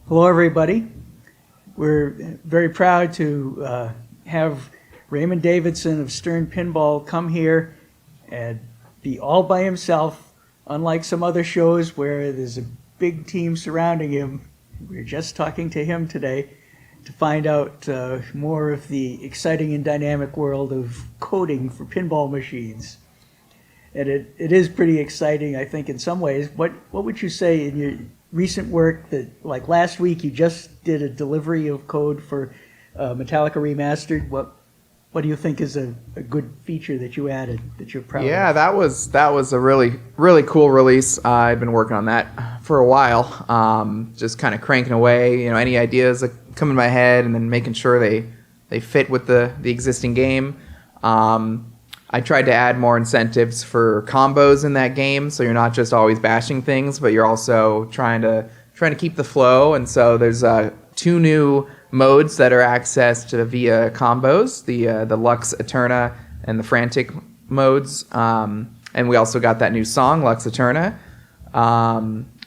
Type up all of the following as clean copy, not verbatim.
Hello, everybody. We're very proud to have Raymond Davidson of Stern Pinball come here and be all by himself, unlike some other shows where there's a big team surrounding him. We're just talking to him today to find out more of the exciting and dynamic world of coding for pinball machines. And it is pretty exciting, I think, in some ways. What would you say in your recent work that, like last week, you just did a delivery of code for Metallica Remastered? What do you think is a good feature that you added that you're proud of? Yeah, that was a really cool release. I've been working on that for a while, just kind of cranking away. Any ideas that come in my head, and then making sure they fit with the existing game. I tried to add more incentives for combos in that game, so you're not just always bashing things, but you're also trying to keep the flow. And so there's 2 new modes that are accessed via combos: the Lux Eterna and the Frantic modes. And we also got that new song, Lux Eterna,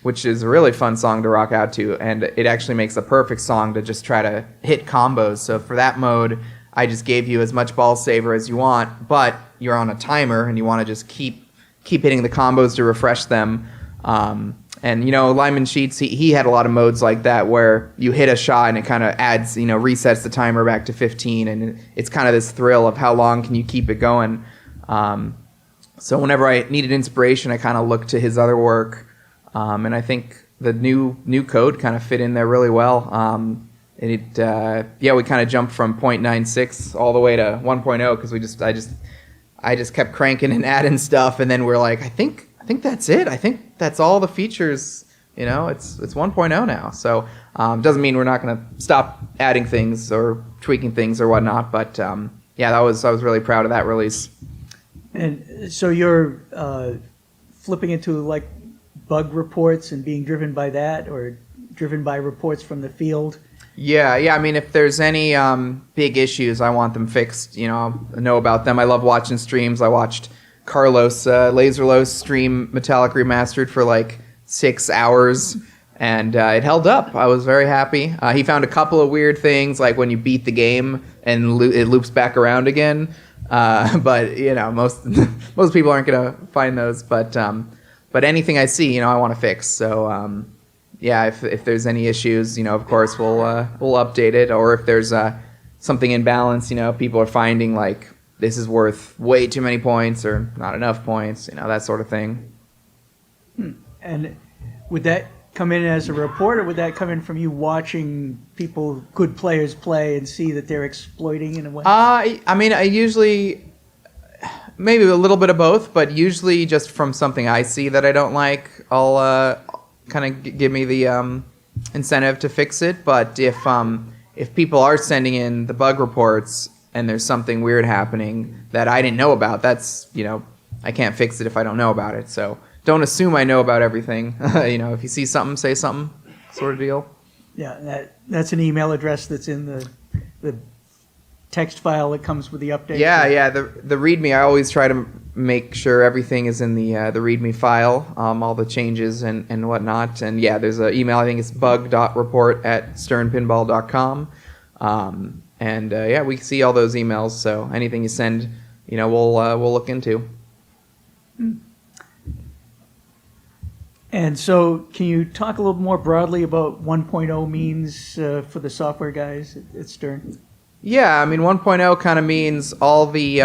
which is a really fun song to rock out to, and it actually makes a perfect song to just try to hit combos. So for that mode, I just gave you as much ball saver as you want, but you're on a timer and you want to just keep hitting the combos to refresh them. And Lyman Sheets, he had a lot of modes like that where you hit a shot and it kind of adds, resets the timer back to 15, and it's kind of this thrill of how long can you keep it going. So whenever I needed inspiration, I kind of looked to his other work, and I think the new code kind of fit in there really well. We kind of jumped from 0.96 all the way to 1.0 because I just kept cranking and adding stuff, and then we're like, I think that's it. I think that's all the features. It's 1.0 now. So doesn't mean we're not going to stop adding things or tweaking things or whatnot. But I was really proud of that release. And so you're flipping into like bug reports and being driven by that, or driven by reports from the field? Yeah. I mean, if there's any big issues, I want them fixed. I'll know about them. I love watching streams. I watched Carlos Laserlos stream Metallic Remastered for like 6 hours, and it held up. I was very happy. He found a couple of weird things, like when you beat the game and it loops back around again. But most people aren't gonna find those. But anything I see, I want to fix. So. If there's any issues, of course we'll update it. Or if there's something in balance, people are finding like this is worth way too many points or not enough points, that sort of thing. And would that come in as a report, or would that come in from you watching good players play and see that they're exploiting in a way? I usually, maybe a little bit of both, but usually just from something I see that I don't like, I'll kind of give me the incentive to fix it. But if people are sending in the bug reports and there's something weird happening that I didn't know about, that's I can't fix it if I don't know about it. So don't assume I know about everything. If you see something, say something, sort of deal. Yeah, that's an email address that's in the text file that comes with the update. Yeah. The README, I always try to make sure everything is in the README file, all the changes and whatnot. And there's an email. I think it's bug.report@sternpinball.com. We see all those emails. So anything you send, we'll look into. And so, can you talk a little more broadly about 1.0 means for the software guys at Stern? Yeah, 1.0 kind of means all the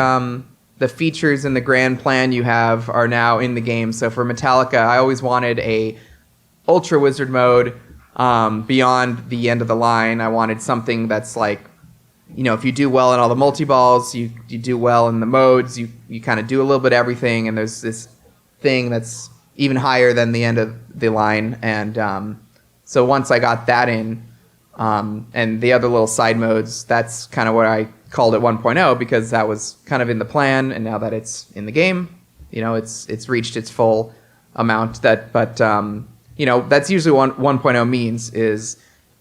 features in the grand plan you have are now in the game. So for Metallica, I always wanted a Ultra Wizard mode beyond the end of the line. I wanted something that's like, if you do well in all the multi-balls, you do well in the modes, you kind of do a little bit of everything, and there's this thing that's even higher than the end of the line. And so once I got that in, and the other little side modes, that's kind of what I called it 1.0, because that was kind of in the plan, and now that it's in the game, it's reached its full amount. But that's usually what 1.0 means, is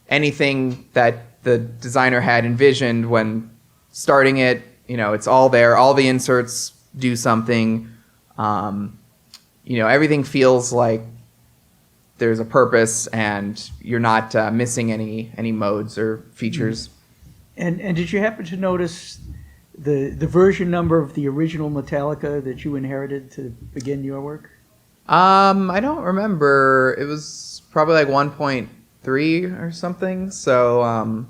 anything that the designer had envisioned when starting it, it's all there. All the inserts do something. Everything feels like there's a purpose and you're not missing any modes or features. And did you happen to notice the version number of the original Metallica that you inherited to begin your work? I don't remember. It was probably like 1.3 or something. So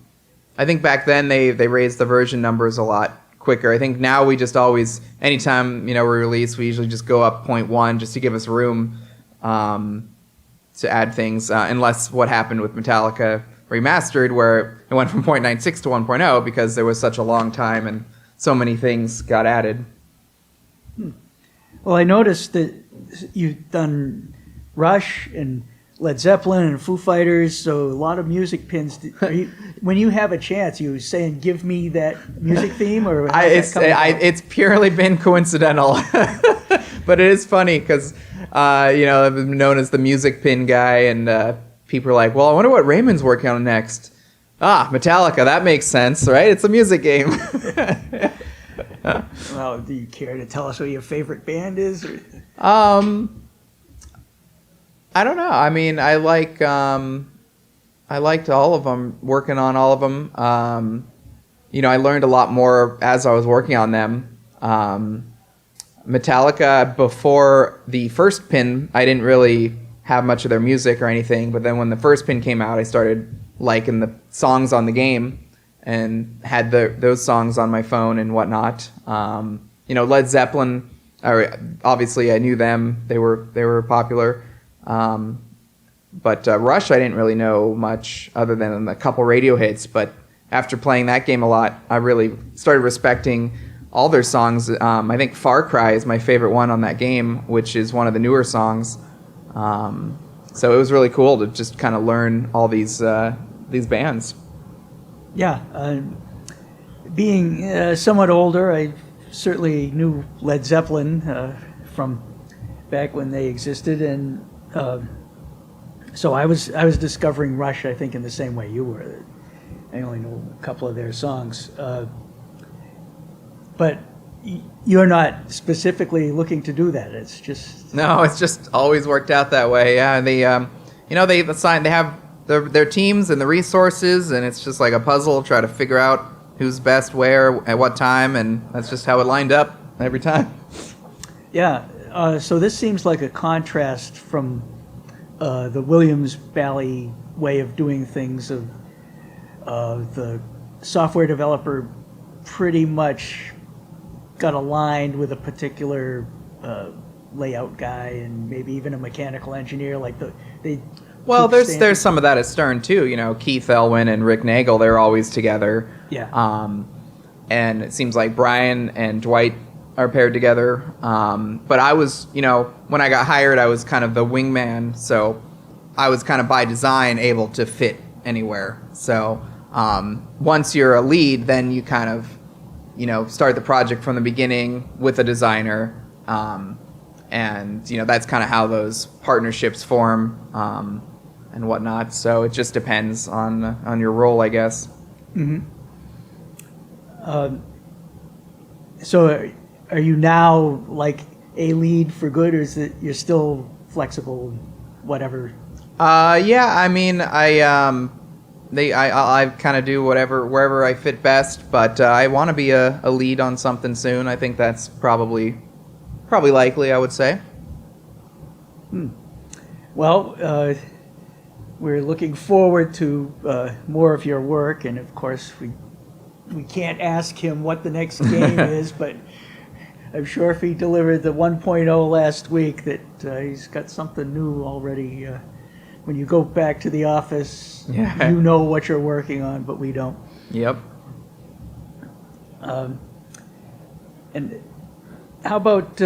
I think back then they raised the version numbers a lot quicker. I think now we just always, anytime we release, we usually just go up 0.1 just to give us room to add things. Unless what happened with Metallica Remastered, where it went from 0.96 to 1.0 because there was such a long time and so many things got added. Well, I noticed that you've done Rush and Led Zeppelin and Foo Fighters, so a lot of music pins. When you have a chance, you saying, "Give me that music theme," or it's purely been coincidental, but it is funny because I've been known as the music pin guy, and people are like, "Well, I wonder what Raymond's working on next." Metallica. That makes sense, right? It's a music game. Well, do you care to tell us what your favorite band is? Or? I don't know. I mean, I liked all of them, working on all of them. I learned a lot more as I was working on them. Metallica, before the first pin, I didn't really have much of their music or anything, but then when the first pin came out, I started liking the songs on the game and had those songs on my phone and whatnot. Led Zeppelin, obviously I knew them. They were popular. But Rush, I didn't really know much other than a couple radio hits. But after playing that game a lot, I really started respecting all their songs. I think Far Cry is my favorite one on that game, which is one of the newer songs. So it was really cool to just kind of learn all these bands. Yeah, being somewhat older, I certainly knew Led Zeppelin from back when they existed, and so I was discovering Rush, I think, in the same way you were. I only know a couple of their songs, but you're not specifically looking to do that. It's just it's just always worked out that way. Yeah, they have their teams and the resources, and it's just like a puzzle, try to figure out who's best where at what time, and that's just how it lined up every time. Yeah, so this seems like a contrast from the Williams Valley way of doing things, of the software developer pretty much got aligned with a particular layout guy and maybe even a mechanical engineer. Well, there's some of that at Stern too. Keith Elwin and Rick Nagel, they're always together. Yeah. And it seems like Brian and Dwight are paired together. But I was, when I got hired, I was kind of the wingman, so I was kind of by design able to fit anywhere. So once you're a lead, then you kind of, start the project from the beginning with a designer. And that's kind of how those partnerships form. And whatnot, so it just depends on your role, I guess. Mm-hmm. So, are you now like a lead for good, or is it you're still flexible, whatever? Yeah, I mean, I kind of do whatever wherever I fit best, but I want to be a lead on something soon. I think that's probably likely, I would say. Well, we're looking forward to more of your work, and of course we can't ask him what the next game is, but I'm sure if he delivered the 1.0 last week that he's got something new already. When you go back to the office, you know what you're working on, but we don't. Yep. And how about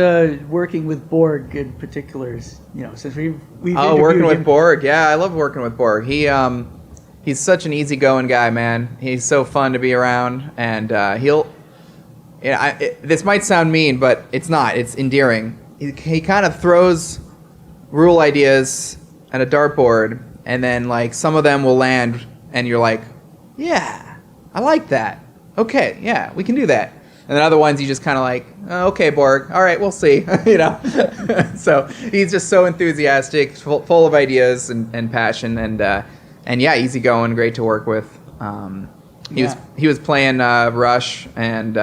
working with Borg in particular? Since we've working with him. Borg, yeah, I love working with Borg. He's such an easygoing guy, man. He's so fun to be around, and this might sound mean, but it's not. It's endearing. He kind of throws rule ideas at a dartboard, and then like some of them will land, and you're like, yeah, I like that. Okay, yeah, we can do that. then other ones you just kind of like, oh, okay, Borg, all right, we'll see, you know. So he's just so enthusiastic, full of ideas and passion, and yeah, easygoing, great to work with. He was playing Rush, and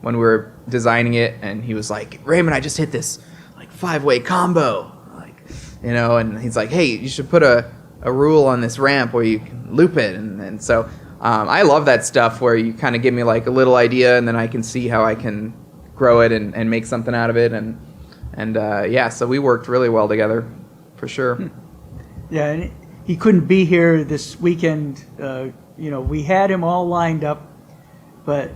when we were designing it, and he was like, Raymond, I just hit this like 5-way combo, like, you know, and he's like, hey, you should put a rule on this ramp where you can loop it, and so I love that stuff where you kind of give me like a little idea, and then I can see how I can grow it and make something out of it, and yeah, so we worked really well together, for sure. Yeah, and he couldn't be here this weekend. You know, we had him all lined up, but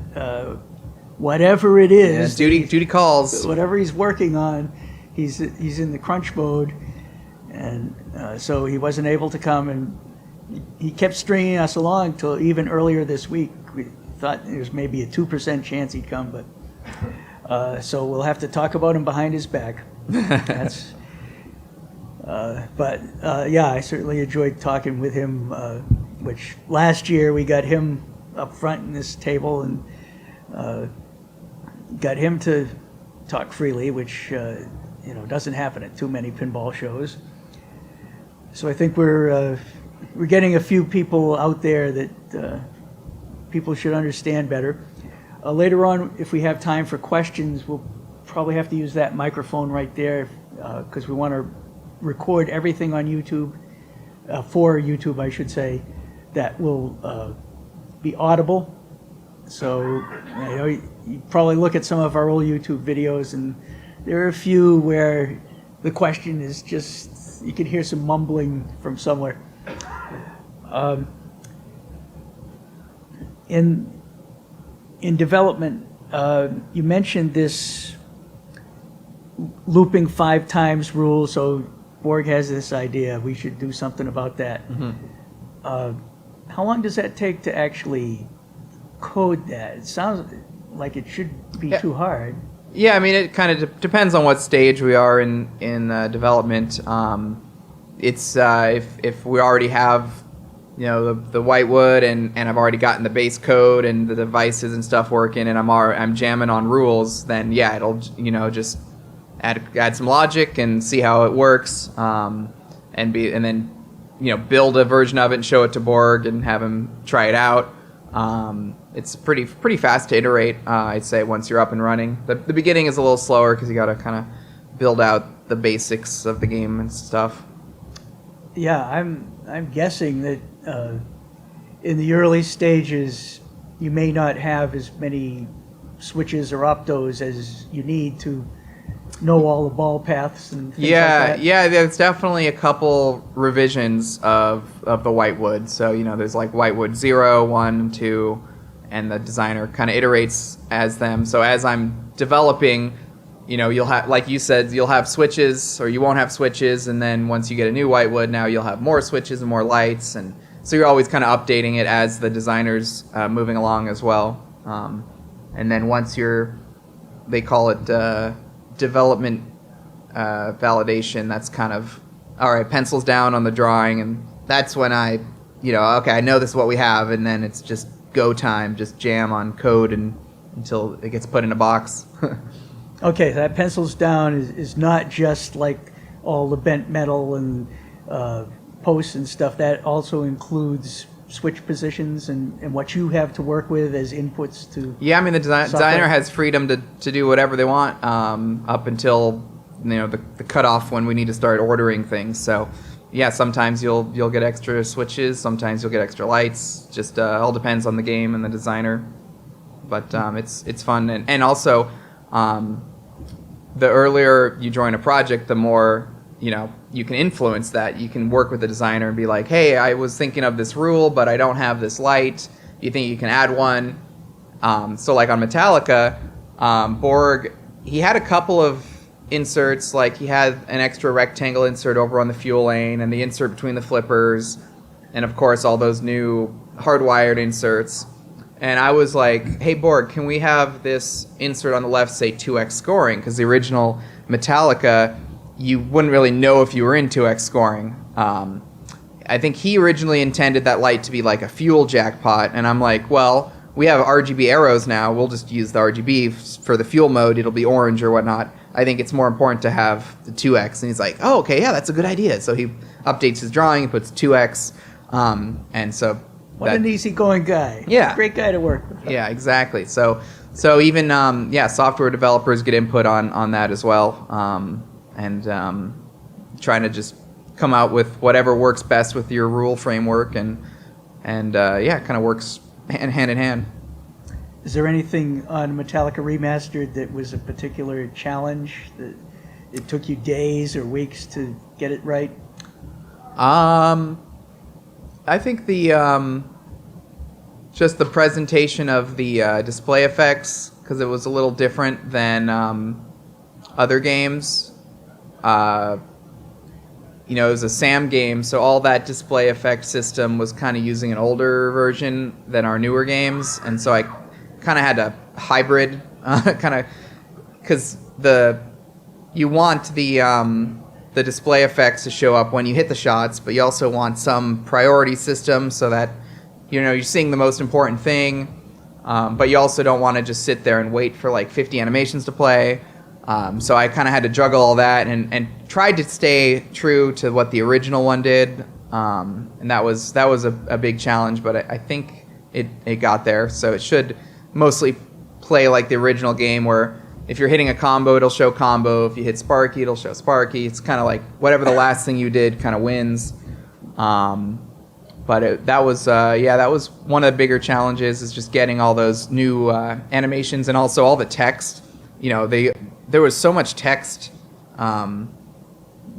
whatever it is, yeah, duty calls. Whatever he's working on, he's in the crunch mode, and so he wasn't able to come, and he kept stringing us along till even earlier this week. We thought there was maybe a 2% chance he'd come, but so we'll have to talk about him behind his back. That's. But yeah, I certainly enjoyed talking with him. Which last year we got him up front in this table and got him to talk freely, which you know, doesn't happen at too many pinball shows. So I think we're getting a few people out there that people should understand better. Later on, if we have time for questions, we'll probably have to use that microphone right there because we want to record everything on YouTube, for YouTube, I should say, that will be audible. So you know, you probably look at some of our old YouTube videos, and there are a few where the question is just, you can hear some mumbling from somewhere. In development, you mentioned this looping 5 times rule, so Borg has this idea, we should do something about that. Mm-hmm. How long does that take to actually code that? It sounds like it should be too hard. Yeah, I mean, it kind of depends on what stage we are in development. It's if we already have, you know, the whitewood and I've already gotten the base code and the devices and stuff working, and I'm jamming on rules, then yeah, it'll, you know, just add some logic and see how it works, and then, you know, build a version of it and show it to Borg and have him try it out. It's pretty fast to iterate, I'd say, once you're up and running. The beginning is a little slower because you got to kind of build out the basics of the game and stuff. Yeah, I'm guessing that in the early stages you may not have as many switches or optos as you need to know all the ball paths and things like that. Yeah, there's definitely a couple revisions of the whitewood. So, you know, there's like whitewood 0, 1, 2, and the designer kind of iterates as them. So as I'm developing, you know, you'll have, like you said, you'll have switches, or you won't have switches, and then once you get a new whitewood, now you'll have more switches and more lights, and so you're always kind of updating it as the designer's moving along as well. And then once they call it development validation, that's kind of, all right, pencils down on the drawing, and that's when I, you know, okay, I know this is what we have, and then it's just go time, just jam on code until it gets put in a box. Okay, that pencils down is not just like all the bent metal and posts and stuff. That also includes switch positions and what you have to work with as inputs to. Yeah, I mean, the designer has freedom to do whatever they want up until, you know, the cutoff when we need to start ordering things. So yeah, sometimes you'll get extra switches, sometimes you'll get extra lights. Just all depends on the game and the designer. But it's fun, and also the earlier you join a project, the more, you know, you can influence that. You can work with the designer and be like, hey, I was thinking of this rule, but I don't have this light. You think you can add one? So like on Metallica, Borg, he had a couple of inserts. Like he had an extra rectangle insert over on the fuel lane, and the insert between the flippers, and of course all those new hardwired inserts. And I was like, hey, Borg, can we have this insert on the left say 2x scoring? Because the original Metallica, you wouldn't really know if you were in 2x scoring. I think he originally intended that light to be like a fuel jackpot. And I'm like, well, we have RGB arrows now. We'll just use the RGB for the fuel mode. It'll be orange or whatnot. I think it's more important to have the 2x. And he's like, oh, okay, yeah, that's a good idea. So he updates his drawing, he puts 2x. And so What an easygoing guy. Yeah. Great guy to work with. yeah, exactly. So even software developers get input on that as well, and trying to just come out with whatever works best with your rule framework, and kind of works hand in hand. Is there anything on Metallica Remastered that was a particular challenge that it took you days or weeks to get it right? I think just the presentation of the display effects, because it was a little different than other games. It was a SAM game, so all that display effect system was kind of using an older version than our newer games, and so I kind of had a hybrid, because you want the display effects to show up when you hit the shots, but you also want some priority system so that you're seeing the most important thing, but you also don't want to just sit there and wait for like 50 animations to play. So I kind of had to juggle all that and tried to stay true to what the original one did, and that was a big challenge, but I think it got there. So it should mostly play like the original game, where if you're hitting a combo, it'll show combo. If you hit Sparky, it'll show Sparky. It's kind of like whatever the last thing you did kind of wins. But that was one of the bigger challenges, is just getting all those new animations, and also all the text. There was so much text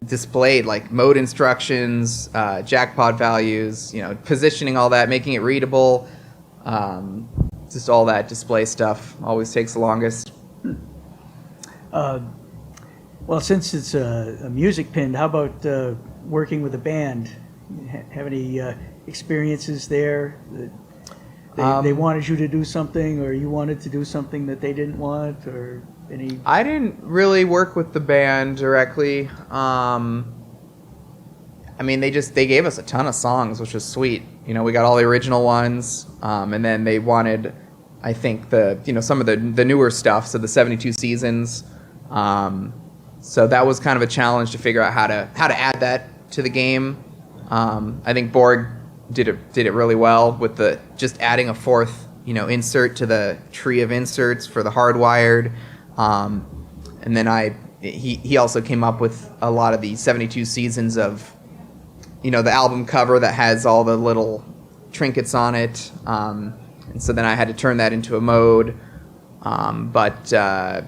displayed, like mode instructions, jackpot values, positioning, all that, making it readable. Just all that display stuff always takes the longest. Well, since it's a music pin, how about working with a band? Have any experiences there? They wanted you to do something, or you wanted to do something that they didn't want, or any? I didn't really work with the band directly. They gave us a ton of songs, which was sweet. We got all the original ones, and then they wanted, I think, some of the newer stuff, so the 72 Seasons. So that was kind of a challenge to figure out how to add that to the game. I think Borg did it really well with just adding a fourth insert to the tree of inserts for the hardwired. And then he also came up with a lot of the 72 Seasons of the album cover that has all the little trinkets on it. And so then I had to turn that into a mode. The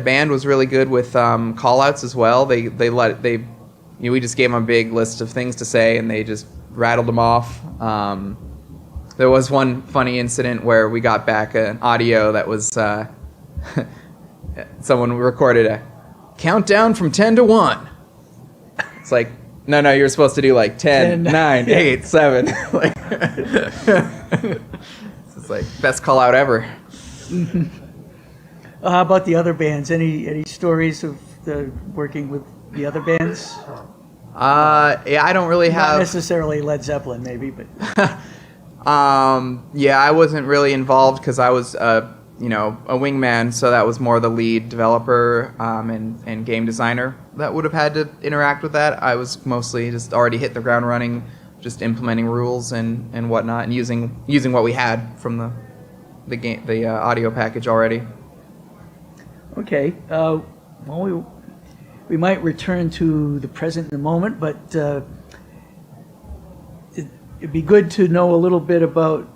band was really good with call-outs as well. We just gave them a big list of things to say, and they just rattled them off. There was one funny incident where we got back an audio that was someone recorded a countdown from 10 to 1. It's like, no, you're supposed to do like 10, 9, 8, 7. It's like best call out ever. How about the other bands? Any stories of working with the other bands? I don't really have. Not necessarily Led Zeppelin, maybe, but. I wasn't really involved because I was a wingman, so that was more the lead developer and game designer that would have had to interact with that. I was mostly just already hit the ground running, just implementing rules and whatnot, and using what we had from the audio package already. Okay. We might return to the present in a moment, but it'd be good to know a little bit about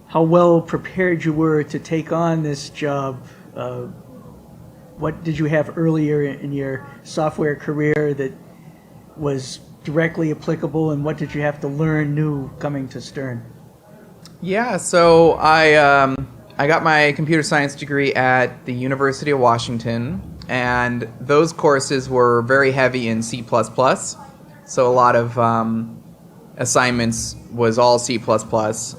how well prepared you were to take on this job. What did you have earlier in your software career that was directly applicable, and what did you have to learn new coming to Stern? Yeah, so I got my computer science degree at the University of Washington, and those courses were very heavy in C++. So a lot of assignments was all C++,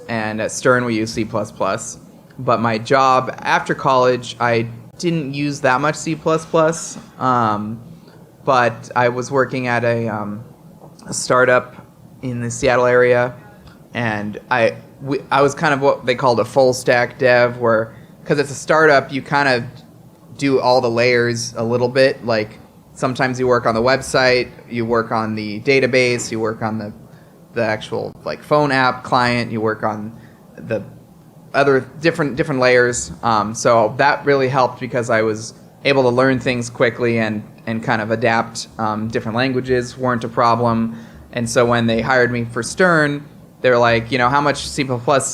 and at Stern we use C++. But my job after college, I didn't use that much C++, but I was working at a startup in the Seattle area, and I was kind of what they called a full stack dev, where because it's a startup, you kind of do all the layers a little bit. Like sometimes you work on the website, you work on the database, you work on the actual like phone app client, you work on the other different layers. So that really helped because I was able to learn things quickly and kind of adapt. Different languages weren't a problem. And so when they hired me for Stern, they're like, how much C++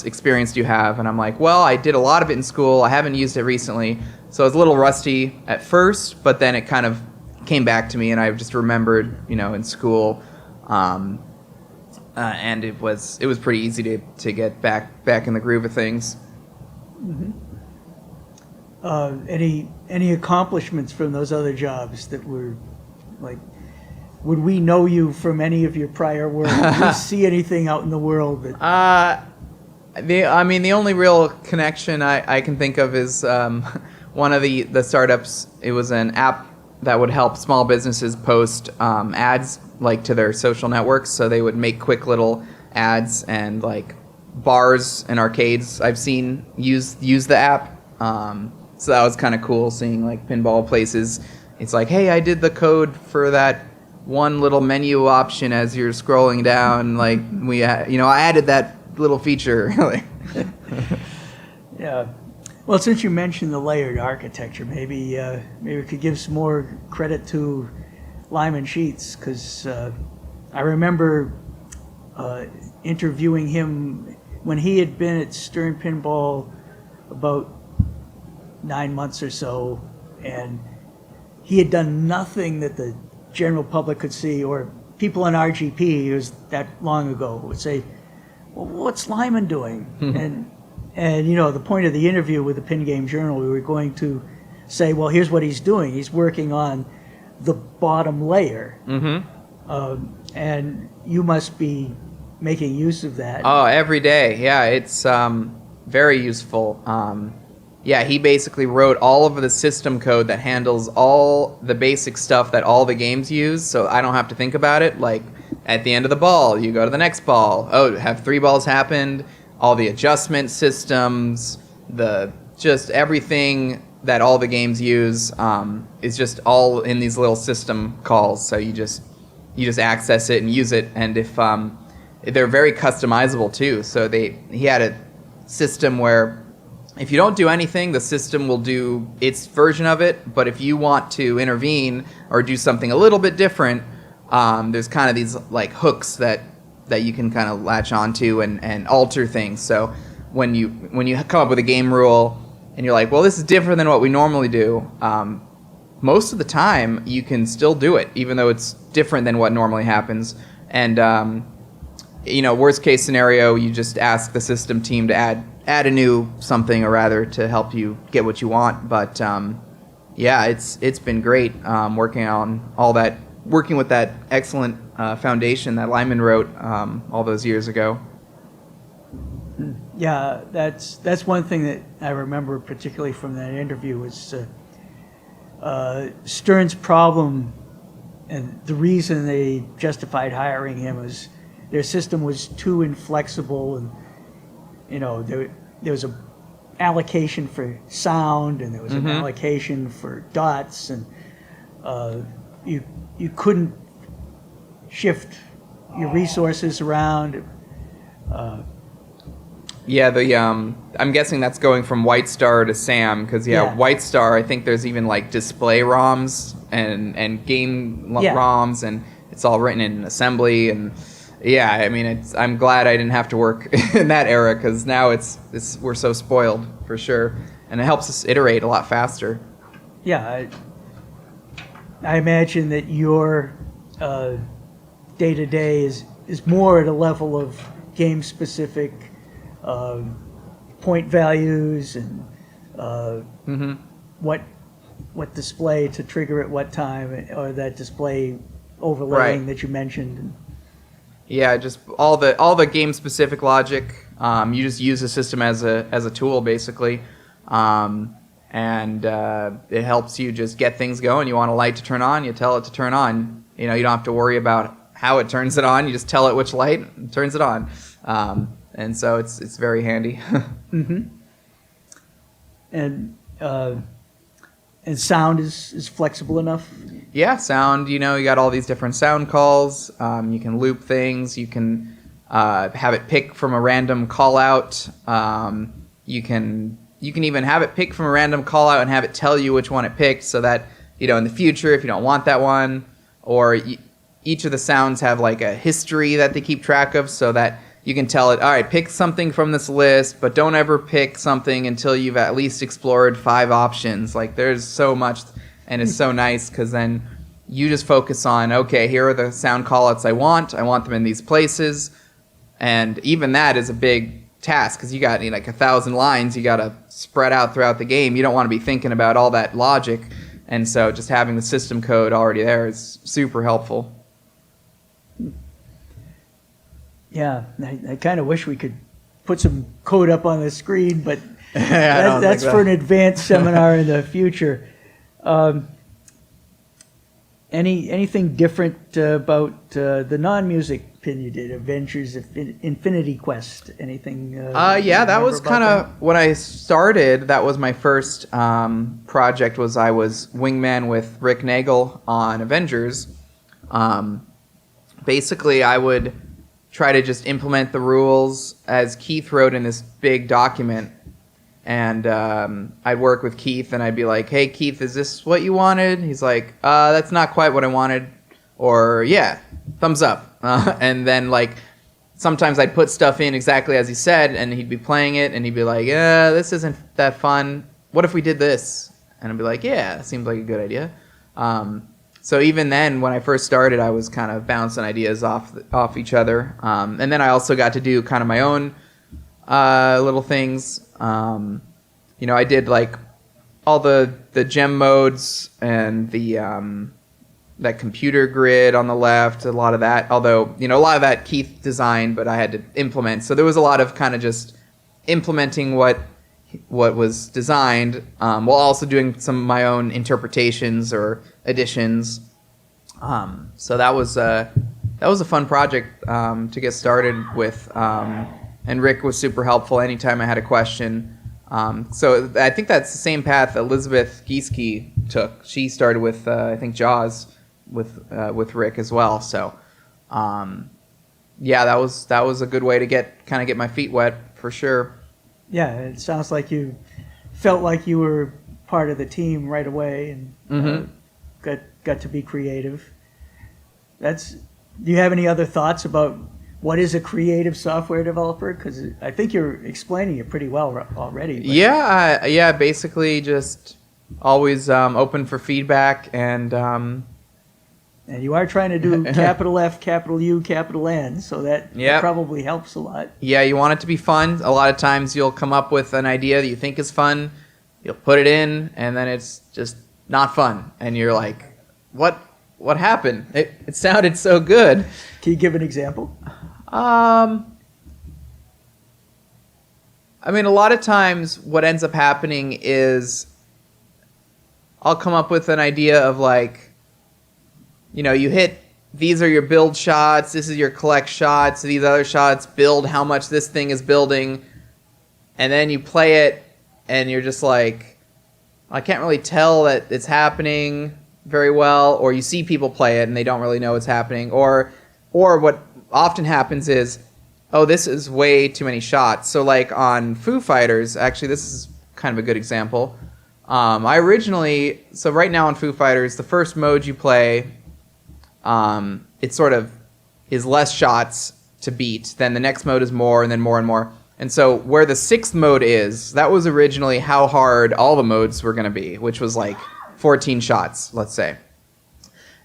experience do you have? And I'm like, well, I did a lot of it in school. I haven't used it recently. So I was a little rusty at first, but then it kind of came back to me, and I just remembered, in school. And it was pretty easy to get back in the groove of things. Mm-hmm. Any accomplishments from those other jobs that were like, would we know you from any of your prior work? Did you see anything out in the world that? The only real connection I can think of is one of the startups. It was an app that would help small businesses post ads like to their social networks. So they would make quick little ads, and like bars and arcades I've seen use the app. So that was kind of cool seeing like pinball places. It's like, hey, I did the code for that one little menu option as you're scrolling down. Like I added that little feature. Yeah. Well, since you mentioned the layered architecture, maybe we could give some more credit to Lyman Sheets, because I remember interviewing him when he had been at Stern Pinball about 9 months or so, and he had done nothing that the general public could see, or people in RGP, it was that long ago, would say, well, what's Lyman doing? And the point of the interview with the Pin Game Journal, we were going to say, well, here's what he's doing. He's working on the bottom layer. Mm-hmm. And you must be making use of that. Oh, every day. Yeah, it's very useful. He basically wrote all of the system code that handles all the basic stuff that all the games use, so I don't have to think about it. Like, at the end of the ball, you go to the next ball. Oh, have 3 balls happened? All the adjustment systems, just everything that all the games use is just all in these little system calls. So you just access it and use it. And if they're very customizable too. So he had a system where if you don't do anything, the system will do its version of it. But if you want to intervene or do something a little bit different, there's kind of these like hooks that you can kind of latch onto and alter things. So when you come up with a game rule and you're like, well, this is different than what we normally do, most of the time you can still do it, even though it's different than what normally happens. And worst case scenario, you just ask the system team to add a new something, or rather to help you get what you want. But it's been great working on all that, working with that excellent foundation that Lyman wrote all those years ago. Yeah, that's one thing that I remember particularly from that interview was Stern's problem, and the reason they justified hiring him was their system was too inflexible, and there was a allocation for sound, and there was an allocation for dots, and you couldn't shift your resources around. I'm guessing that's going from White Star to SAM, because White Star, I think there's even like display ROMs and game ROMs, and it's all written in assembly. And I'm glad I didn't have to work in that era, because now we're so spoiled for sure, and it helps us iterate a lot faster. Yeah, I imagine that your day-to-day is more at a level of game-specific point values and what display to trigger at what time, or that display overlaying that you mentioned. Yeah, just all the game-specific logic. You just use the system as a tool, basically. And it helps you just get things going. You want a light to turn on, you tell it to turn on. You don't have to worry about how it turns it on. You just tell it which light turns it on. and so it's very handy. And sound is flexible enough. Yeah, sound. You got all these different sound calls. You can loop things. You can have it pick from a random call out. You can even have it pick from a random call out and have it tell you which one it picked, so that in the future, if you don't want that one, or each of the sounds have like a history that they keep track of, so that you can tell it, all right, pick something from this list, but don't ever pick something until you've at least explored 5 options. Like, there's so much, and it's so nice, because then you just focus on, okay, here are the sound callouts I want them in these places, and even that is a big task, because you got like 1,000 lines you got to spread out throughout the game. You don't want to be thinking about all that logic, and so just having the system code already there is super helpful. Yeah, I kind of wish we could put some code up on the screen, but think that's for an advanced seminar in the future. Anything different about the non-music pin you did, Avengers Infinity Quest? Anything? Yeah, that was kind of when I started. That was my first project. I was wingman with Rick Nagel on Avengers. Basically, I would try to just implement the rules as Keith wrote in this big document. And I'd work with Keith, and I'd be like, hey, Keith, is this what you wanted? He's like, that's not quite what I wanted. Or, yeah, thumbs up. And then, like, sometimes I'd put stuff in exactly as he said, and he'd be playing it, and he'd be like, yeah, this isn't that fun. What if we did this? And I'd be like, yeah, that seems like a good idea. So even then, when I first started, I was kind of bouncing ideas off each other. And then I also got to do kind of my own little things. I did like all the gem modes and the that computer grid on the left, a lot of that. Although, a lot of that Keith designed, but I had to implement. So there was a lot of kind of just implementing what was designed, while also doing some of my own interpretations or additions. So that was a fun project to get started with. And Rick was super helpful anytime I had a question. So I think that's the same path Elizabeth Gieske took. She started with, I think, Jaws with Rick as well. So, yeah, that was a good way to get my feet wet for sure. Yeah, it sounds like you felt like you were part of the team right away, and got to be creative. Do you have any other thoughts about what is a creative software developer? Because I think you're explaining it pretty well already. But. Yeah, basically just always open for feedback, and you are trying to do capital F, capital U, capital N, so that probably helps a lot. Yeah, you want it to be fun. A lot of times you'll come up with an idea that you think is fun, you'll put it in, and then it's just not fun, and you're like, what happened? It sounded so good. Can you give an example? I mean, a lot of times what ends up happening is I'll come up with an idea of like, you hit, these are your build shots, this is your collect shots, these other shots build how much this thing is building, and then you play it and you're just like, I can't really tell that it's happening very well, or you see people play it and they don't really know what's happening, or what often happens is, oh, this is way too many shots. So like on Foo Fighters, actually this is kind of a good example. So right now on Foo Fighters, the first mode you play, it sort of is less shots to beat. Then the next mode is more, and then more and more. And so where the 6th mode is, that was originally how hard all the modes were going to be, which was like 14 shots, let's say.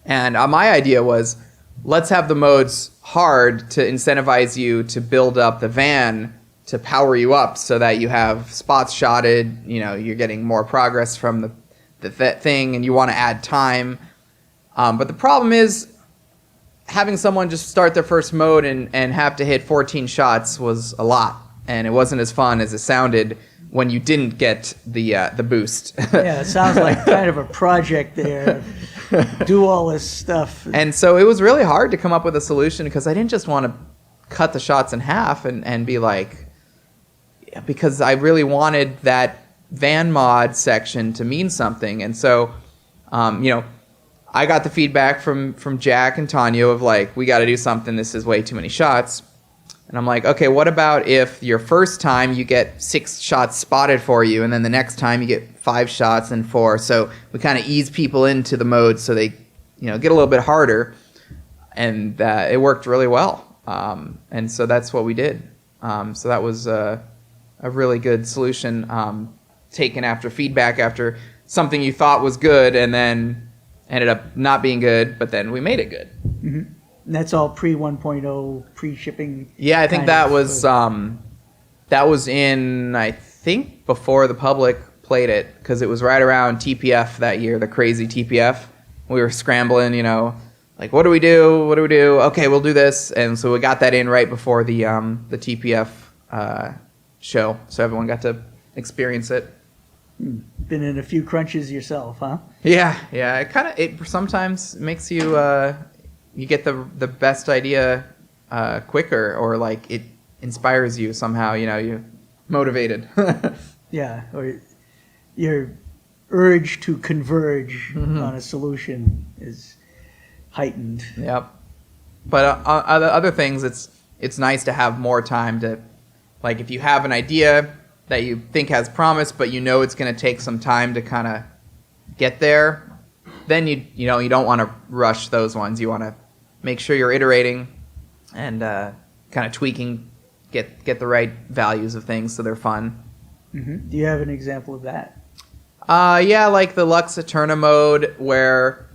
And my idea was, let's have the modes hard to incentivize you to build up the van to power you up so that you have spots shotted, you're getting more progress from the thing, and you want to add time. But the problem is, having someone just start their first mode and have to hit 14 shots was a lot, and it wasn't as fun as it sounded when you didn't get the boost. Yeah, it sounds like kind of a project there. Do all this stuff. And so it was really hard to come up with a solution, because I didn't just want to cut the shots in half and be like, because I really wanted that van mod section to mean something. And so, I got the feedback from Jack and Tanya of like, we got to do something. This is way too many shots. And I'm like, okay, what about if your first time you get 6 shots spotted for you, and then the next time you get 5 shots and 4. So we kind of ease people into the mode so they, get a little bit harder. And it worked really well. And so that's what we did. So that was a really good solution, taken after feedback after something you thought was good and then ended up not being good, but then we made it good. Mm-hmm. And that's all pre 1.0, pre-shipping. Yeah, I think that was in, I think, before the public played it, because it was right around TPF that year, the crazy TPF. We were scrambling, like, what do we do? What do we do? Okay, we'll do this. And so we got that in right before the TPF show, so everyone got to experience it. Been in a few crunches yourself, huh? Yeah. It sometimes makes you you get the best idea quicker, or like it inspires you somehow. You're motivated. Yeah, or your urge to converge on a solution is heightened. Yep. But other things, it's nice to have more time to, like, if you have an idea that you think has promise, but it's going to take some time to kind of get there, then you don't want to rush those ones. You want to make sure you're iterating and kind of tweaking, get the right values of things so they're fun. Mm-hmm. Do you have an example of that? Yeah, like the Lux Eterna mode, where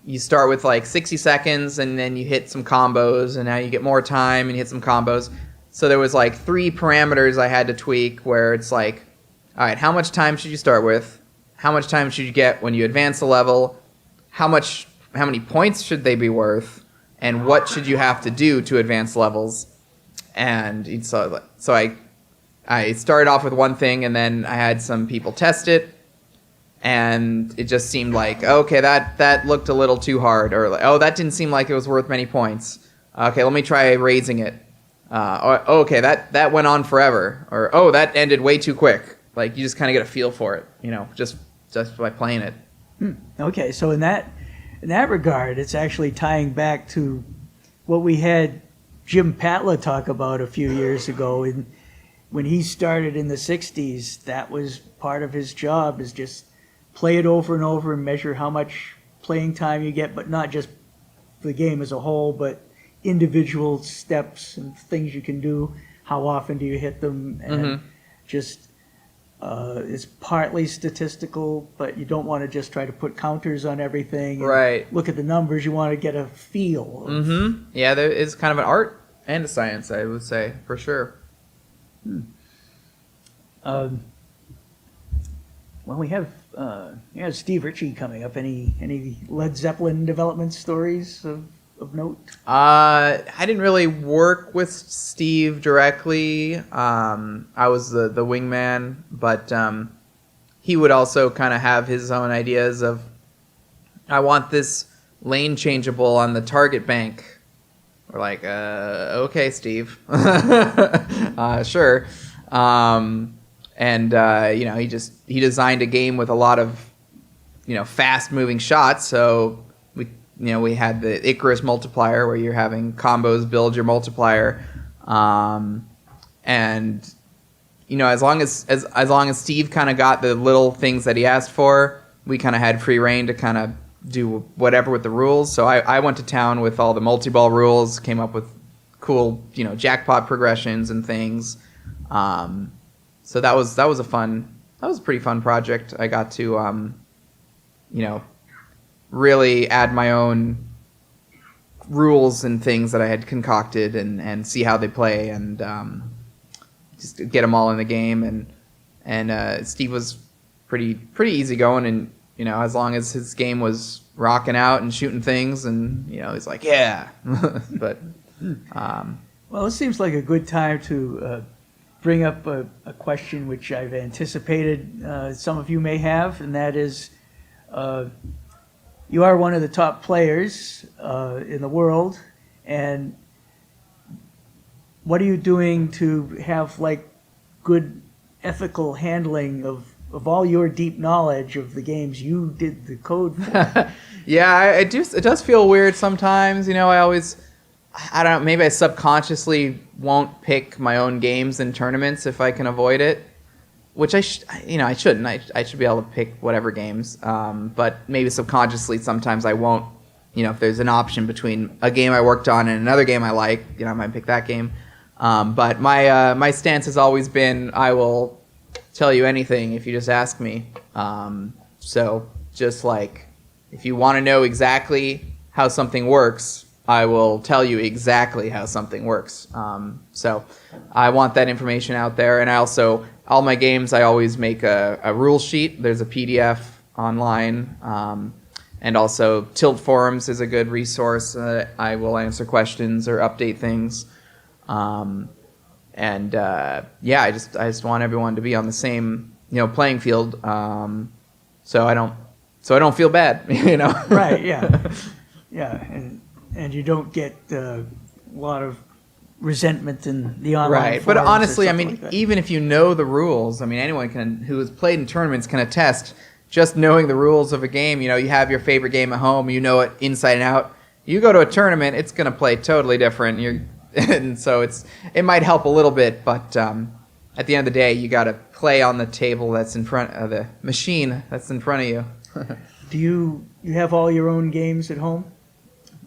you start with like 60 seconds and then you hit some combos, and now you get more time and you hit some combos. So there was like 3 parameters I had to tweak, where it's like, all right, how much time should you start with? How much time should you get when you advance a level? How many points should they be worth? And what should you have to do to advance levels? And so I started off with one thing, and then I had some people test it, and it just seemed like, okay, that looked a little too hard, or like, oh, that didn't seem like it was worth many points. Okay, let me try raising it. Okay, that went on forever, or oh, that ended way too quick. Like, you just kind of get a feel for it, just by playing it. Okay, so in that regard, it's actually tying back to what we had Jim Patla talk about a few years ago. And when he started in the 60s, that was part of his job, is just play it over and over and measure how much playing time you get, but not just the game as a whole, but individual steps and things you can do. How often do you hit them? And just it's partly statistical, but you don't want to just try to put counters on everything. Right. Look at the numbers. You want to get a feel. Yeah, there is kind of an art and a science, I would say, for sure. Well, we have Steve Ritchie coming up. Any Led Zeppelin development stories of note? I didn't really work with Steve directly. I was the wingman, but he would also kind of have his own ideas of, I want this lane changeable on the target bank. We're like, okay, Steve. Sure. He designed a game with a lot of, fast moving shots. So we had the Icarus multiplier, where you're having combos build your multiplier. As long as Steve kind of got the little things that he asked for, we kind of had free reign to kind of do whatever with the rules. So I went to town with all the multi-ball rules, came up with cool, jackpot progressions and things. So that was a pretty fun project. I got to, really add my own rules and things that I had concocted and see how they play, and just get them all in the game. And Steve was pretty easygoing, and as long as his game was rocking out and shooting things, and he's like, yeah. But well, it seems like a good time to bring up a question which I've anticipated some of you may have, and that is, you are one of the top players in the world, and what are you doing to have like good ethical handling of all your deep knowledge of the games you did the code for? Yeah, it does feel weird sometimes. You know, I don't know, maybe I subconsciously won't pick my own games in tournaments if I can avoid it, which I shouldn't. I should be able to pick whatever games, but maybe subconsciously sometimes I won't. You know, if there's an option between a game I worked on and another game I like, you know, I might pick that game. But my stance has always been, I will tell you anything if you just ask me. So just like, if you want to know exactly how something works, I will tell you exactly how something works. So I want that information out there. And I also, all my games, I always make a rule sheet. There's a PDF online. And also Tilt Forums is a good resource. I will answer questions or update things. Yeah, I just want everyone to be on the same, you know, playing field. So I don't feel bad, you know. Right, yeah. Yeah, and you don't get a lot of resentment in the online Right, but forums or honestly, I something mean, like that. even if you know the rules, I mean, anyone who has played in tournaments can attest. Just knowing the rules of a game, you know, you have your favorite game at home, you know it inside and out. You go to a tournament, it's going to play totally different. And so it might help a little bit, but at the end of the day, you got to play on the table that's in front of the machine that's in front of you. Do you have all your own games at home?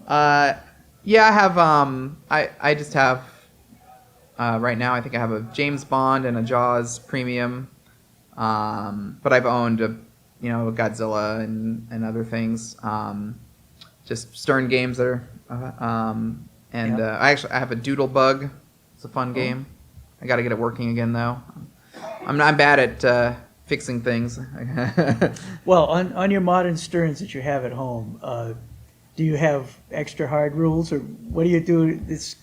Yeah, I have. I just have. Right now, I think I have a James Bond and a Jaws Premium. But I've owned a Godzilla and other things. Just Stern games that are. I have a Doodle Bug. It's a fun game. I got to get it working again though. I'm bad at fixing things. Well, on your modern Sterns that you have at home, do you have extra hard rules, or what do you do? It's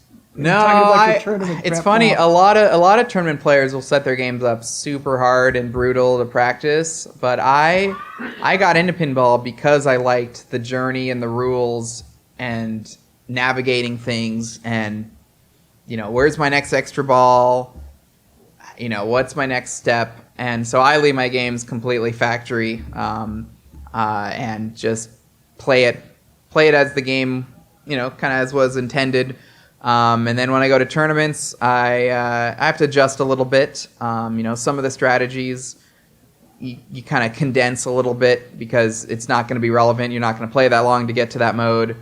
funny. Now. A lot of tournament players will set their games up super hard and brutal to practice, but I got into pinball because I liked the journey and the rules and navigating things and, you know, where's my next extra ball? You know, what's my next step? And so I leave my games completely factory and just play it as the game, you know, kind of as was intended. And then when I go to tournaments, I have to adjust a little bit. You know, some of the strategies you kind of condense a little bit because it's not going to be relevant. You're not going to play that long to get to that mode.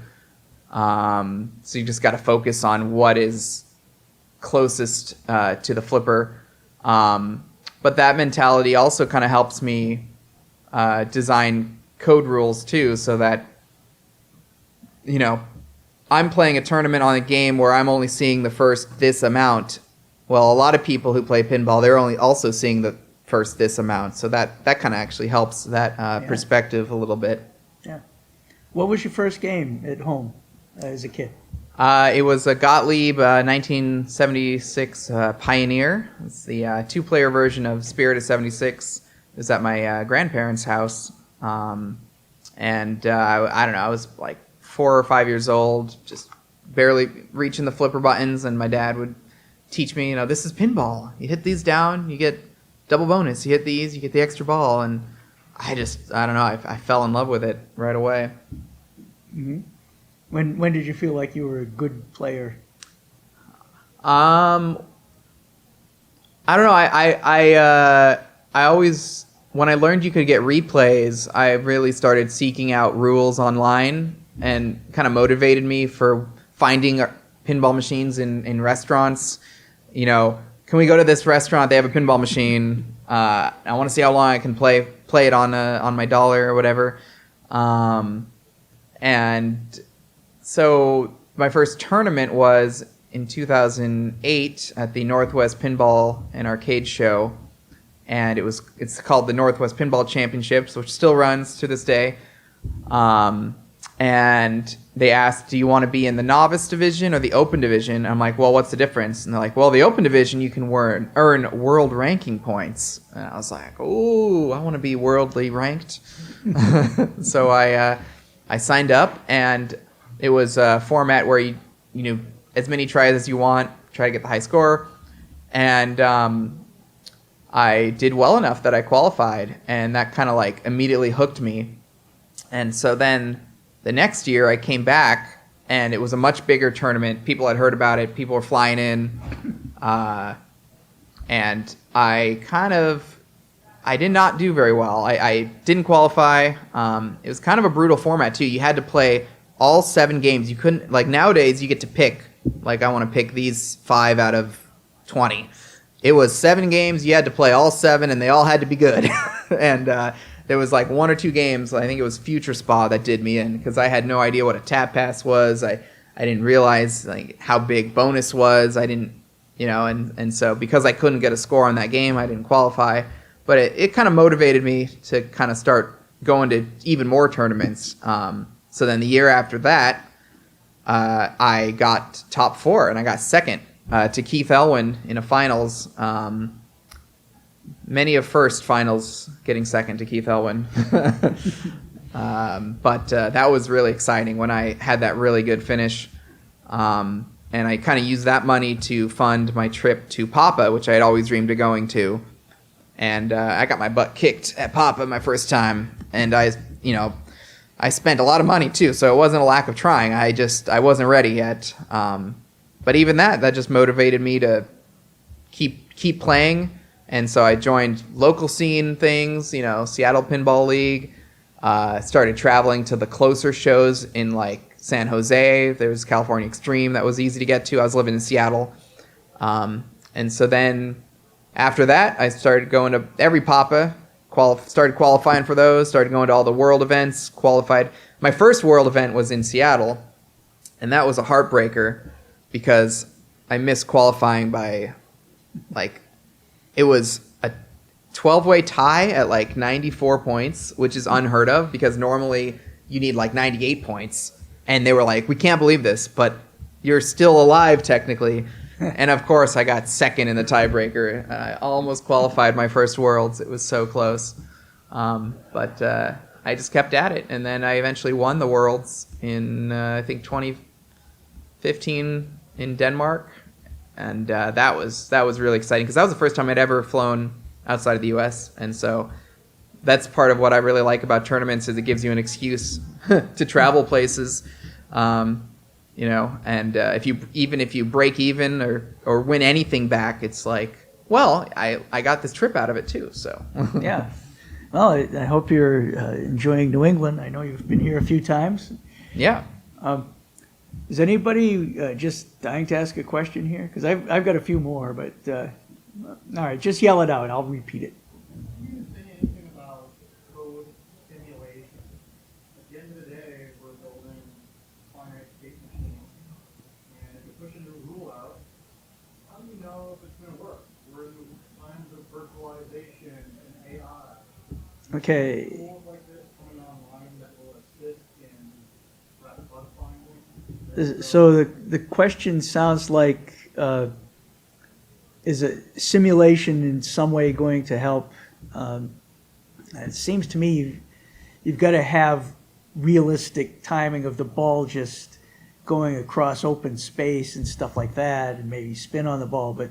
So you just got to focus on what is closest to the flipper. But that mentality also kind of helps me design code rules too, so that, you know, I'm playing a tournament on a game where I'm only seeing the first this amount. Well, a lot of people who play pinball, they're only also seeing the first this amount. So that kind of actually helps that perspective a little bit. Yeah. What was your first game at home as a kid? It was a Gottlieb 1976 Pioneer. It's the two-player version of Spirit of 76. It was at my grandparents' house. I don't know, I was like 4 or 5 years old, just barely reaching the flipper buttons, and my dad would teach me, you know, this is pinball. You hit these down, you get double bonus. You hit these, you get the extra ball. And I don't know, I fell in love with it right away. Mm-hmm. When did you feel like you were a good player? I don't know. I always, when I learned you could get replays, I really started seeking out rules online and kind of motivated me for finding pinball machines in restaurants. You know, can we go to this restaurant? They have a pinball machine. I want to see how long I can play it on my dollar or whatever. And so my first tournament was in 2008 at the Northwest Pinball and Arcade Show, and it's called the Northwest Pinball Championships, which still runs to this day. And they asked, do you want to be in the novice division or the open division? I'm like, well, what's the difference? And they're like, well, the open division, you can earn world ranking points. And I was like, ooh, I want to be worldly ranked. So I signed up, and it was a format where you as many tries as you want, try to get the high score. And I did well enough that I qualified, and that kind of like immediately hooked me. And so then the next year I came back, and it was a much bigger tournament. People had heard about it. People were flying in. And I did not do very well. I didn't qualify. It was kind of a brutal format, too. You had to play all 7 games. You couldn't, like nowadays, you get to pick, like I want to pick these 5 out of 20. It was 7 games. You had to play all 7, and they all had to be good. And there was like 1 or 2 games. I think it was Future Spa that did me in because I had no idea what a tap pass was. I didn't realize like how big bonus was. I didn't, and so because I couldn't get a score on that game, I didn't qualify. But it kind of motivated me to kind of start going to even more tournaments. So then the year after that, I got top 4, and I got second to Keith Elwin in a finals. Many of first finals getting second to Keith Elwin. But that was really exciting when I had that really good finish. And I kind of used that money to fund my trip to Papa, which I had always dreamed of going to. And I got my butt kicked at Papa my first time. And I spent a lot of money too, so it wasn't a lack of trying. I wasn't ready yet. But even that just motivated me to keep playing. And so I joined local scene things, Seattle Pinball League. Started traveling to the closer shows in like San Jose. There was California Extreme that was easy to get to. I was living in Seattle. And so then after that, I started going to every Papa, started qualifying for those, started going to all the world events, qualified. My first world event was in Seattle, and that was a heartbreaker because I missed qualifying by, like, it was a 12-way tie at, like, 94 points, which is unheard of because normally you need, like, 98 points. And they were like, we can't believe this, but you're still alive, technically. And, of course, I got second in the tiebreaker. I almost qualified my first Worlds. It was so close. But I just kept at it. And then I eventually won the Worlds in, I think, 2015 in Denmark. And that was really exciting because that was the first time I'd ever flown outside of the U.S. And so that's part of what I really like about tournaments is it gives you an excuse to travel places. And if you break even or win anything back, it's like, well, I got this trip out of it too. So yeah. Well, I hope you're enjoying New England. I know you've been here a few times. Yeah. Is anybody just dying to ask a question here? Because I've got a few more, but all right, just yell it out. I'll repeat it. You didn't say anything about code simulation. At the end of the day, we're building finite state machines, and if you push a new rule out, how do you know if it's going to work? We're in the times of virtualization and AI. Okay. Tools like this coming online that will assist in rapid bug finding. So the question sounds like, is a simulation in some way going to help? It seems to me you've got to have realistic timing of the ball just going across open space and stuff like that, and maybe spin on the ball. But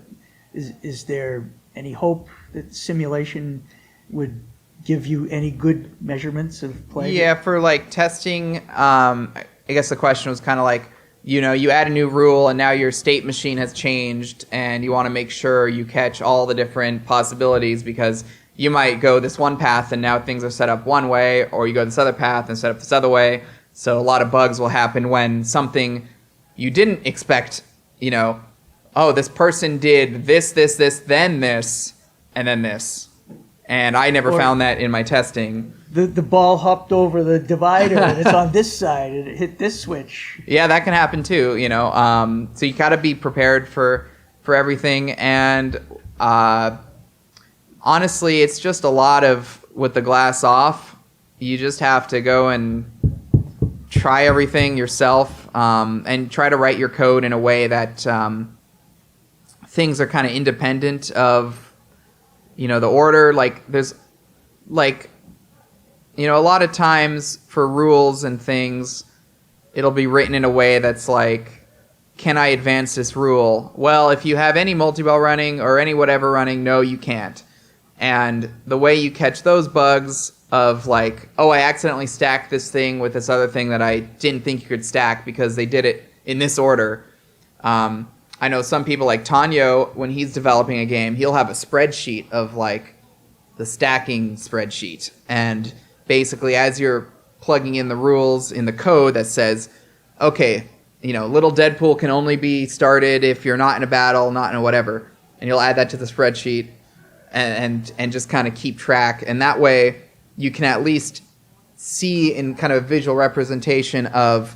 is there any hope that simulation would give you any good measurements of play? Yeah, for like testing, I guess the question was kind of like, you add a new rule and now your state machine has changed and you want to make sure you catch all the different possibilities because you might go this one path and now things are set up one way, or you go this other path and set up this other way. So a lot of bugs will happen when something you didn't expect, oh, this person did this, then this, and then this. And I never found that in my testing. The ball hopped over the divider and it's on this side and it hit this switch. Yeah, that can happen too, So you got to be prepared for everything. And honestly, it's just a lot of with the glass off. You just have to go and try everything yourself and try to write your code in a way that things are kind of independent of the order. Like there's like a lot of times for rules and things, it'll be written in a way that's like can I advance this rule? Well, if you have any multi-ball running or any whatever running, no, you can't. And the way you catch those bugs of like, oh, I accidentally stacked this thing with this other thing that I didn't think you could stack because they did it in this order. I know some people like Tanyo, when he's developing a game, he'll have a spreadsheet of like the stacking spreadsheet. And basically as you're plugging in the rules in the code that says, okay, little Deadpool can only be started if you're not in a battle, not in a whatever. And you'll add that to the spreadsheet and just kind of keep track. And that way you can at least see in kind of a visual representation of,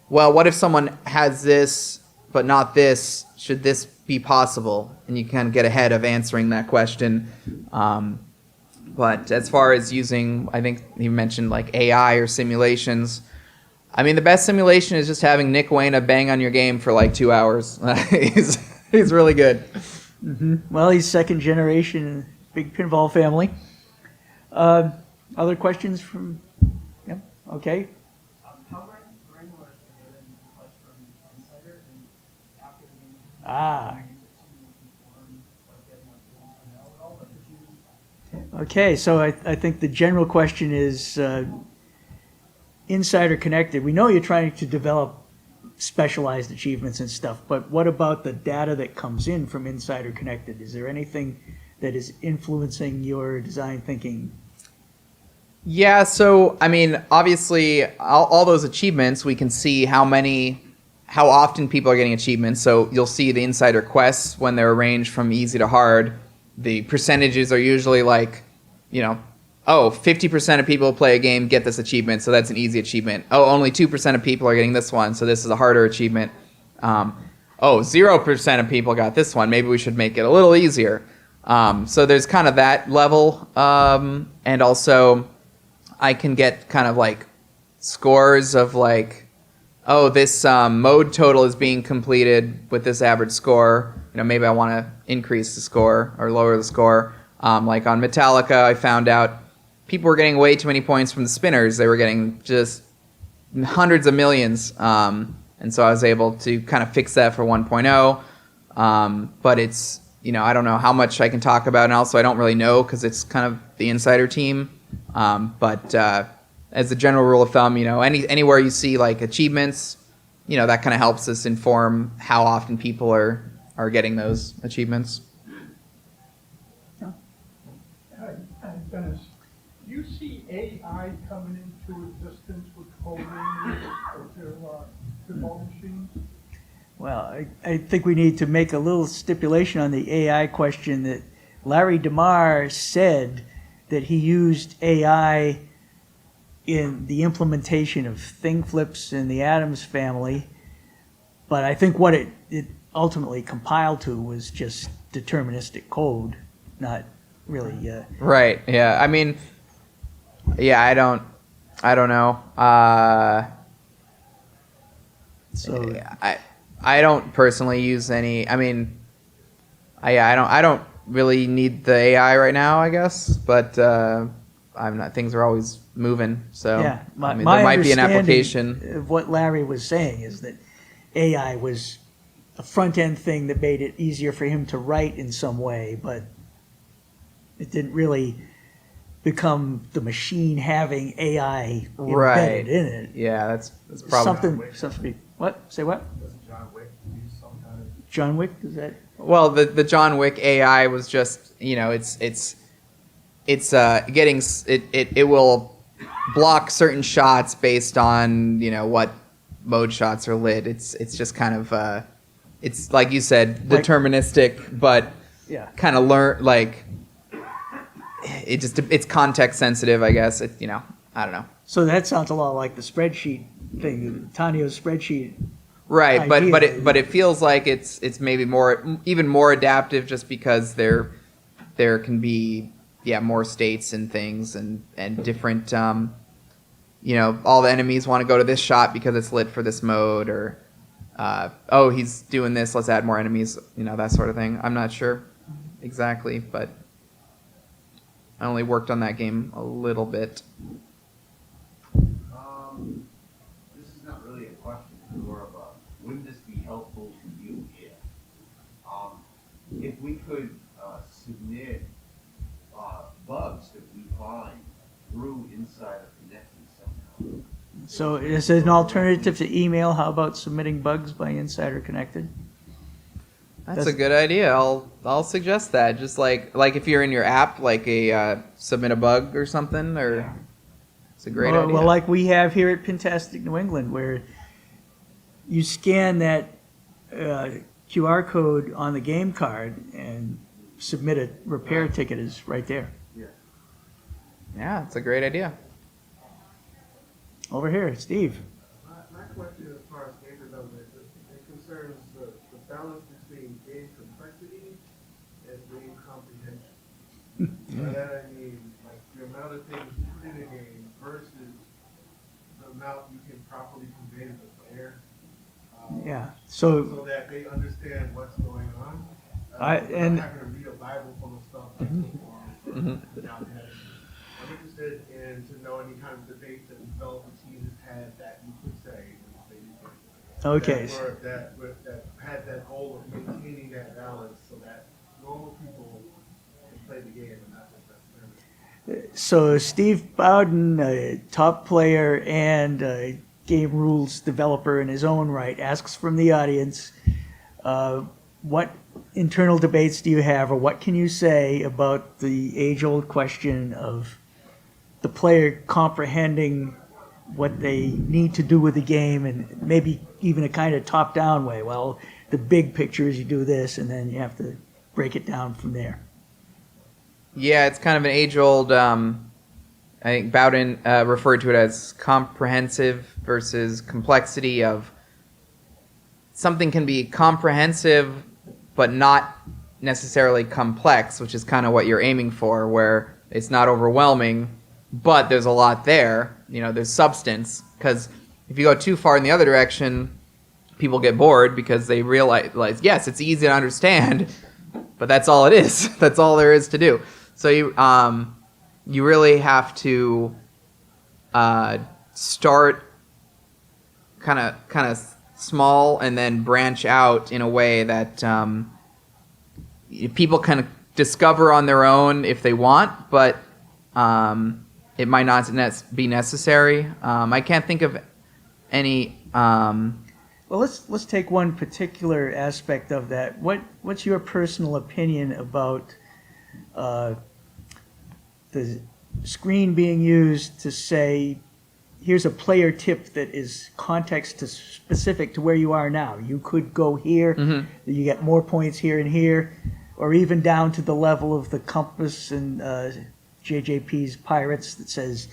well, what if someone has this but not this? Should this be possible? And you can kind of get ahead of answering that question. But as far as using, I think you mentioned like AI or simulations. I mean, the best simulation is just having Nick Wayna bang on your game for like 2 hours. He's really good. Mm-hmm. Well, he's second generation, big pinball family. Other questions from? Yeah. Okay. How granular is the data you collect from Insider and after the game? Ah. Inform, Okay, so I think the general question is Insider Connected. We know you're trying to develop specialized achievements and stuff, but what about the data that comes in from Insider Connected? Is there anything that is influencing your design thinking? Yeah, so, I mean, obviously, all those achievements, we can see how often people are getting achievements. So you'll see the Insider quests when they're arranged from easy to hard. The percentages are usually like, 50% of people who play a game get this achievement, so that's an easy achievement. Oh, only 2% of people are getting this one, so this is a harder achievement. 0% of people got this one, maybe we should make it a little easier. So there's kind of that level, and also I can get kind of like scores of like, oh, this mode total is being completed with this average score. Maybe I want to increase the score or lower the score. Like on Metallica, I found out people were getting way too many points from the spinners. They were getting just hundreds of millions. And so I was able to kind of fix that for 1.0. But it's, I don't know how much I can talk about. And also I don't really know because it's kind of the Insider team. But as a general rule of thumb, anywhere you see like achievements, that kind of helps us inform how often people are getting those achievements. Dennis, do you see AI coming into existence with coding or to pinball machines? Well, I think we need to make a little stipulation on the AI question that Larry DeMar said that he used AI in the implementation of thing flips in the Addams family, but I think what it ultimately compiled to was just deterministic code, not really. Right. Yeah. I mean, yeah. I don't know. So I don't personally use any. I mean, I don't really need the AI right now, I guess. But I'm not. Things are always moving. So yeah, I mean, my there might be an understanding application. of what Larry was saying is that AI was a front end thing that made it easier for him to write in some way, but it didn't really become the machine having AI embedded in it. Yeah, that's probably Something. What? Say what? Doesn't John Wick use some kind of? John Wick? Is that? Well, the John Wick AI was just, it's getting it will block certain shots based on what mode shots are lit. It's just kind of it's like you said, deterministic, but Yeah. kind of it's context sensitive, I guess. I don't know. So that sounds a lot like the spreadsheet thing, Tanya's spreadsheet. Right, but idea. it feels like it's maybe even more adaptive just because there can be more states and things and different all the enemies want to go to this shot because it's lit for this mode, or he's doing this, let's add more enemies, that sort of thing. I'm not sure exactly, but I only worked on that game a little bit. This is not really a question, it's more of a, wouldn't this be helpful to you here. If we could submit bugs that we find through Insider Connected somehow. So is it an alternative to email? How about submitting bugs by Insider Connected? That's a good idea. I'll suggest that. Just like if you're in your app, like a submit a bug or something, or it's a great idea. Well, like we have here at Pintastic New England, where you scan that QR code on the game card and submit a repair ticket is right there. Yeah, it's a great idea. Over here, Steve. My question as far as game development, it concerns the balance between game complexity and game comprehension. By that I mean, like, the amount of things you put in a game versus the amount you can properly convey to the player. Yeah. So that they understand what's going on. And not having to read a Bible full of stuff like so without that. I'm interested in to know any kind of debates that development teams have had that you could say okay. that had that goal of maintaining that balance so that normal people can play the game and not just necessarily. So Steve Bowden, a top player and a game rules developer in his own right, asks from the audience, what internal debates do you have, or what can you say about the age-old question of the player comprehending what they need to do with the game, and maybe even a kind of top-down way? Well, the big picture is you do this, and then you have to break it down from there. Yeah, it's kind of an age-old. I think Bowden referred to it as comprehensive versus complexity. Of something can be comprehensive, but not necessarily complex, which is kind of what you're aiming for, where it's not overwhelming, but there's a lot there. You know, there's substance. Because if you go too far in the other direction, people get bored because they realize, yes, it's easy to understand, but that's all it is. That's all there is to do. So you really have to start kind of small and then branch out in a way that people can discover on their own if they want, but it might not be necessary. I can't think of any. Well, let's take one particular aspect of that. What's your personal opinion about the screen being used to say, here's a player tip that is context specific to where you are now. You could go here, you get more points here and here, or even down to the level of the compass and JJP's Pirates that says,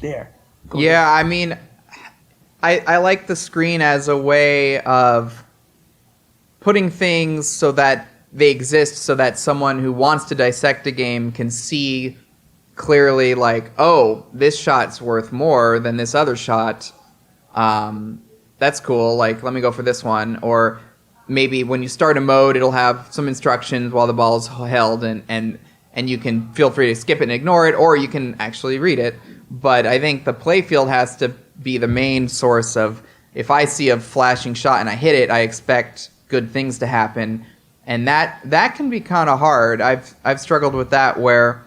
there. Yeah, I mean, I like the screen as a way of putting things so that they exist, so that someone who wants to dissect a game can see clearly, like, oh, this shot's worth more than this other shot. That's cool. Like, let me go for this one. Or maybe when you start a mode, it'll have some instructions while the ball is held, and you can feel free to skip it and ignore it, or you can actually read it. But I think the playfield has to be the main source of, if I see a flashing shot and I hit it, I expect good things to happen. And that can be kind of hard. I've struggled with that, where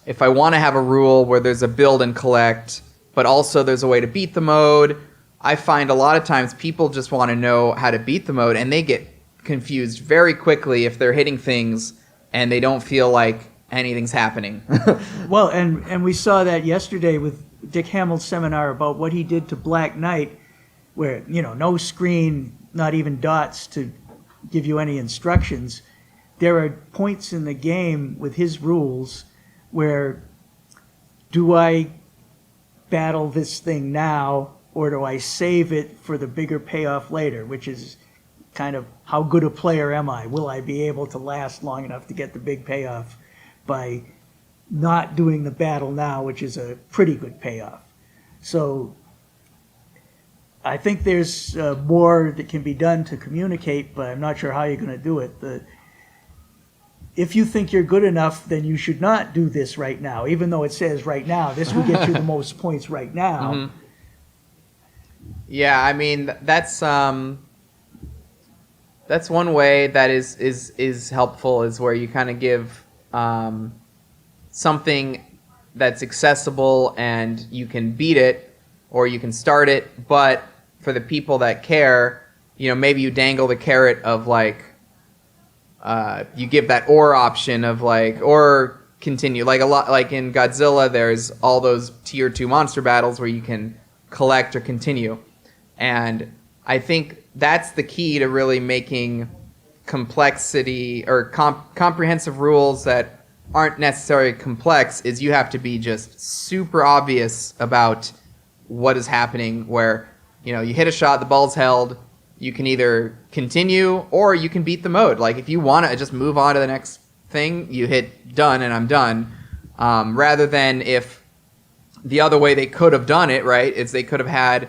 if I want to have a rule where there's a build and collect, but also there's a way to beat the mode, I find a lot of times people just want to know how to beat the mode, and they get confused very quickly if they're hitting things and they don't feel like anything's happening. Well, and we saw that yesterday with Dick Hamill's seminar about what he did to Black Knight, where, no screen, not even dots to give you any instructions. There are points in the game with his rules where, do I battle this thing now, or do I save it for the bigger payoff later, which is kind of, how good a player am I? Will I be able to last long enough to get the big payoff by not doing the battle now, which is a pretty good payoff? So I think there's more that can be done to communicate, but I'm not sure how you're going to do it. If you think you're good enough, then you should not do this right now, even though it says right now, this will get you the most points right now. Yeah, I mean, that's that's one way that is helpful, is where you kind of give something that's accessible and you can beat it or you can start it, but for the people that care, maybe you dangle the carrot of like, you give that or option of like, or continue. Like a lot, like in Godzilla, there's all those tier 2 monster battles where you can collect or continue. And I think that's the key to really making complexity or comprehensive rules that aren't necessarily complex, is you have to be just super obvious about what is happening, where, you hit a shot, the ball's held, you can either continue or you can beat the mode. Like if you want to just move on to the next thing, you hit done and I'm done. Rather than if the other way they could have done it, right, is they could have had,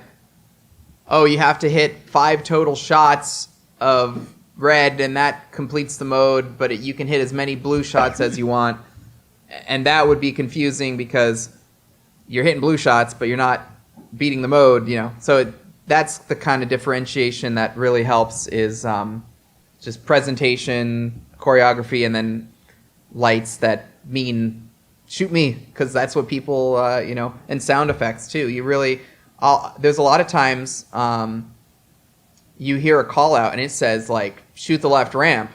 you have to hit 5 total shots of red and that completes the mode, but you can hit as many blue shots as you want. And that would be confusing because you're hitting blue shots, but you're not beating the mode, So that's the kind of differentiation that really helps, is just presentation, choreography, and then lights that mean shoot me, because that's what people, and sound effects too. You really, there's a lot of times you hear a call out and it says like shoot the left ramp,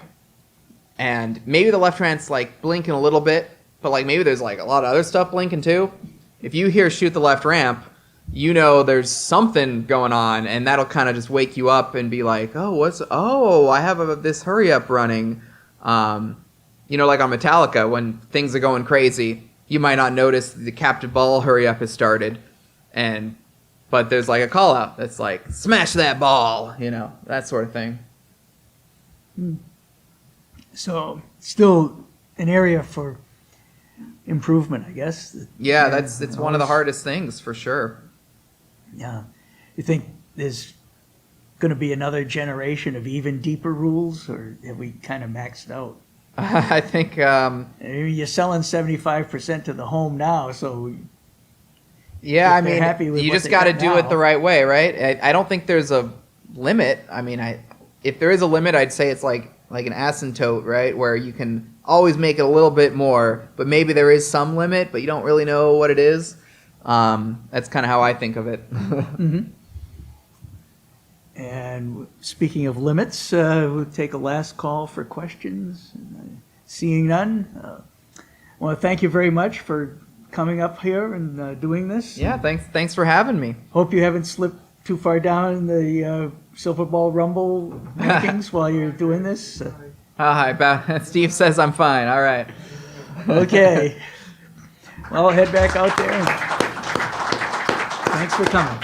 and maybe the left ramp's like blinking a little bit, but like maybe there's like a lot of other stuff blinking too. If you hear shoot the left ramp, there's something going on, and that'll kind of just wake you up and be like, I have this hurry up running. Like on Metallica, when things are going crazy, you might not notice the captive ball hurry up has started, but there's like a call out that's like smash that ball, that sort of thing. So still an area for improvement, I guess. Yeah, it's one of the hardest things for sure. Yeah. You think there's going to be another generation of even deeper rules, or have we kind of maxed out? I think You're selling 75% to the home now, so yeah, if they're happy with you what just they got to got do now. it the right way, right? I don't think there's a limit. If there is a limit, I'd say it's like an asymptote, right? Where you can always make it a little bit more, but maybe there is some limit, but you don't really know what it is. That's kind of how I think of it. Mm-hmm. And speaking of limits, we'll take a last call for questions. Seeing none, I want to thank you very much for coming up here and doing this. Yeah, thanks for having me. Hope you haven't slipped too far down in the Silver Ball Rumble rankings while you're doing this. Hi, Steve says I'm fine. All right. Okay. Well, head back out there. Thanks for coming.